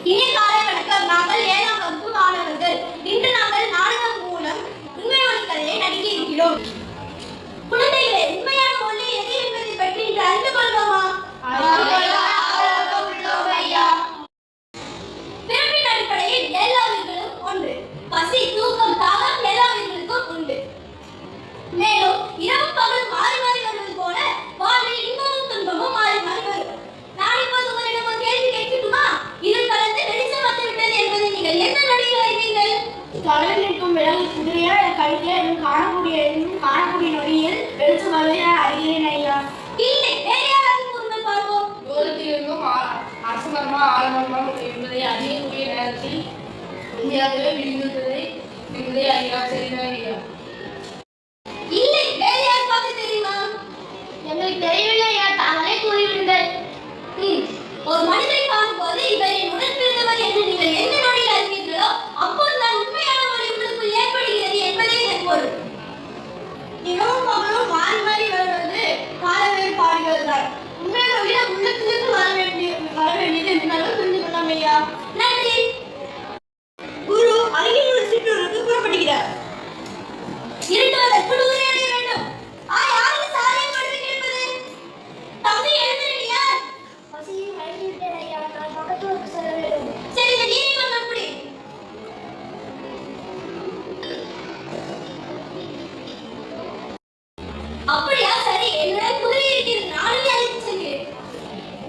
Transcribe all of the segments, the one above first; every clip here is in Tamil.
இனிய காலை வணக்கம். நாங்கள் 7ஆம் வகுப்பு மாணவர்கள். இன்று நாங்கள் நாடகம் மூலம் உண்மை ஒளி கதையை நடிக்க இருக்கிறோம். குழந்தைகளே, உண்மையான ஒளி எது என்பதை பற்றி இன்று அறிந்து கொள்வோமா? பிறப்பின் அடிப்படையில் எல்லா உயிர்களும் ஒன்று. பசி, தூக்கம், தாகம் எல்லா உயிர்களுக்கும் உண்டு. மேலும் இரவு பகல் மாறி மாறி வருவது போல வாழ்வில் இன்பமும் துன்பமும் மாறி மாறி வரும். நான் இப்போது உங்களிடம் ஒரு கேள்வி கேட்கட்டுமா? இருள் கலந்து வெளிச்சம் வந்துவிட்டது என்பதை நீங்கள் எந்த நொடியில் அறிவீர்கள்? தொலைவில் நிற்கும் விலங்கு குதிரையா கழுதையா காணக்கூடிய நொடியில் வெளிச்சம் வருவதை நான் அறிகிறேன் ஐயா. இல்லை, வேற யாராவது கூறுங்கள் பார்ப்போம். தூரத்தில் இருந்தும் அரசமரமா ஆலமரமா என்பதை அறியக்கூடிய நேரத்தில் இந்தியாவிலே விழுந்ததை அறிகிறார். சரிதான் ஐயா. இல்லை, வேற யாருக்காவது தெரியுமா? எங்களுக்கு தெரியவில்லை ஐயா, தாங்களே கூறிவிடுங்கள். ஒரு மனிதரை காணும்போது இவரின் உடன்பிறந்தவர் என்று நீங்கள் எந்த நொடியில் அறிவீர்களோ அப்போதுதான் உண்மையான ஒளி உங்களுக்குள் ஏற்படுகிறது என்பதே இதன் பொருள். இரவும் பகலும் மாறி மாறி வருவது கால வேறுபாடுகள் தான். உண்மையான ஒளியை உள்ளத்திலிருந்து வர வேண்டியது என்று நாங்கள் புரிந்து கொள்ளலாம் ஐயா. நன்றி. குரு அருகில் உள்ள சிற்றூருக்கு புறப்படுகிறார். இருட்டுவதற்குள் ஊரை அடைய வேண்டும். யாருக்கு சாலையை படுத்து கிடப்பது? தம்பி, எழுந்திருக்கியா? பசியை வழங்கிவிட்டேன் ஐயா, நான் பக்கத்தூருக்கு செல்ல வேண்டும். சரி, இந்த நீரை கொஞ்சம் குடி. அப்படியா? சரி, என்னுடன் குதிரை இருக்கிறது, நானும் அழைத்து செல்கிறேன்.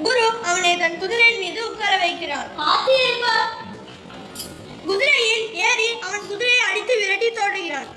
குரு அவனை தன் குதிரையின் மீது உட்கார வைக்கிறார். காத்து இருப்பா. குதிரையில் ஏறி அவன் குதிரையை அடித்து விரட்டி தோடுகிறான்.